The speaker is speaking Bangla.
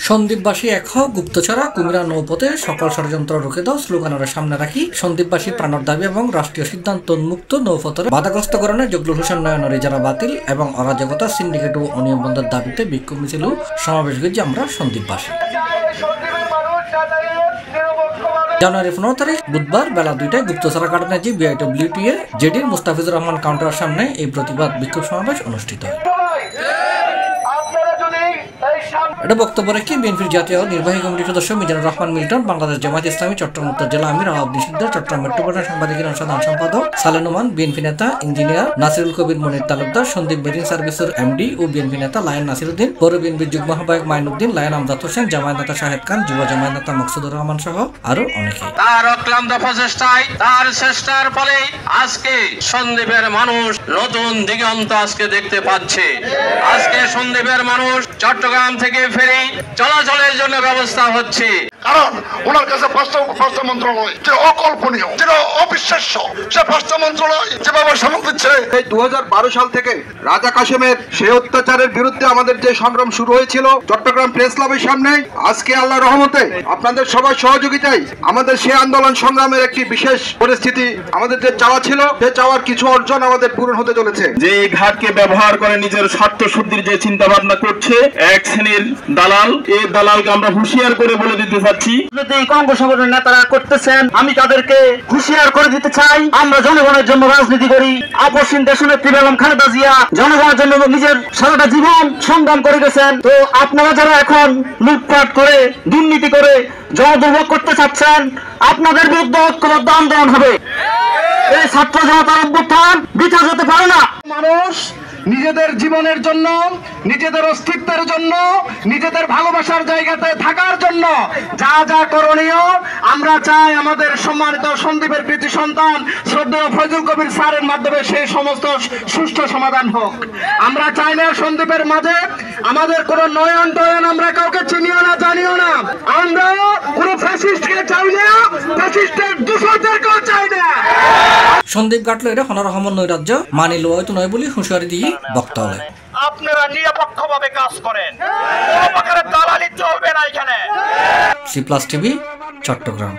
সন্দ্বীপবাসী এক হও, গুপ্তচরা কুমিরা নৌপথে সকল ষড়যন্ত্র রুখে দাও স্লোগানের সামনে রাখি সন্দ্বীপবাসী প্রাণর দাবি এবং রাষ্ট্রীয় সিদ্ধান্ত উন্মুক্ত নৌপথে বাধাগ্রস্তকরণে জগলুল হোসেন নয়নের ইজারা বাতিল এবং অরাজকতা সিন্ডিকেট ও অনিয়ম বন্ধের দাবিতে বিক্ষোভ মিছিল সমাবেশ গেছি আমরা সন্দ্বীপবাসী। জানুয়ারি 15 তারিখ বুধবার বেলা 2টায় গুপ্তচরা কাটানাজি BIWTA জেডির মুস্তাফিজুর রহমান কাউন্টারের সামনে এই প্রতিবাদ বিক্ষোভ সমাবেশ অনুষ্ঠিত হয়। এটা বক্তব্য রেখে বিএনপির জাতীয় নির্বাহী কমিটির সদস্য মিজানুর রহমান মিল্টন, বাংলাদেশ জামায়াত ইসলামী চট্টগ্রাম উত্তর জেলা আমির আলাউদ্দিন সিকদার, চট্টগ্রাম মেট্রোপলিটন সাংবাদিক সাধারণ সম্পাদক সালেনুমান, বিএনপি নেতা ইঞ্জিনিয়ার নাসিরুল কবির মনির তালুকদার, সন্দীপ মেরিন সার্ভিসের MD ও বিএনপি নেতা লায়ন নাসিরউদ্দিন, পৌর বিএনপির যুগ্ম আহ্বায়ক মাইনুদ্দিন, লায়ন আমজাদ হোসেন, জামায়াত নেতা শাহেদ খান, যুব জামায়াত নেতা মকসুদুর রহমান সহ আরো অনেকে। তার অক্লান্ত প্রচেষ্টায়, তার চেষ্টার ফলে আজকে সন্দ্বীপের মানুষ নতুন দিগন্ত আজকে দেখতে পাচ্ছে। আজকে সন্দ্বীপের মানুষ চট্টগ্রাম থেকে ফেরি চলাচলের জন্য ব্যবস্থা হচ্ছে। কারণ ওনার কাছে পাঁচটা মন্ত্রণালয় যে অকল্পনীয়, যেটা অবিশ্বাস্য, সে পাঁচটা মন্ত্রণালয় যেভাবে সামনে দিচ্ছে। 2012 সাল থেকে রাজা কাশেমের সেই অত্যাচারের বিরুদ্ধে আমাদের যে সংগ্রাম শুরু হয়েছিল চট্টগ্রাম প্রেস ক্লাবের সামনে, আজকে আল্লাহর রহমতে আপনাদের সবার সহযোগিতায় আমাদের সেই আন্দোলন সংগ্রামের একটি বিশেষ পরিস্থিতি আমাদের যে চাওয়া ছিল, সে চাওয়ার কিছু অর্জন আমাদের পূরণ হতে চলেছে। যে এই ঘাটকে ব্যবহার করে নিজের স্বার্থ শুদ্ধির যে চিন্তা ভাবনা করছে এক শ্রেণীর দালাল, এই দালালকে আমরা হুঁশিয়ার করে বলে দিতে চাচ্ছি কংগ্রেস সংগঠনের নেতারা করতেছেন, আমি তাদেরকে হুঁশিয়ার করে দিতে চাই, আমরা জনগণের জন্য রাজনীতি করি। আপসহীন দেশনেত্রী বেগম খালেদা জিয়া জনগণের জন্য নিজের সারাটা জীবন সংগ্রাম করে গেছেন। তো আপনারা যারা এখন লুটপাট করে দুর্নীতি করে জনদুর্ভোগ করতে চাচ্ছেন, আপনাদের বিরুদ্ধে ঐক্যবদ্ধ আন্দোলন হবে। এই ছাত্র জনতার অভ্যুত্থান বৃথা যেতে পারে না। মানুষ নিজেদের জীবনের জন্য, নিজেদের অস্তিত্বের জন্য, নিজেদের ভালোবাসার জায়গাতে থাকার জন্য যা যা করণীয়, আমরা চাই আমাদের সম্মানিত সন্দ্বীপের কৃতি সন্তান শ্রদ্ধেয় ফয়জুল কবির স্যারের মাধ্যমে সেই সমস্ত সুষ্ঠু সমাধান হোক। আমরা চাই না সন্দ্বীপের মাঝে আমাদের কোন নয়ন টয়ন, আমরা কাউকে চিনিও না জানিও না, আমরা কোন ফ্যাসিস্টকে চাই না, ফ্যাসিস্টের দূষণদেরকেও চাই না। সন্দীপ গাটলো এটা হনার রহমান নৈরাজ্য মানিল হয়তো নয় বলে হুঁশিয়ারি দিয়ে বক্তব্য। আপনারা নিরপেক্ষভাবে কাজ করেন, দালালি চলবে না এখানে। C+ TV Chittagong.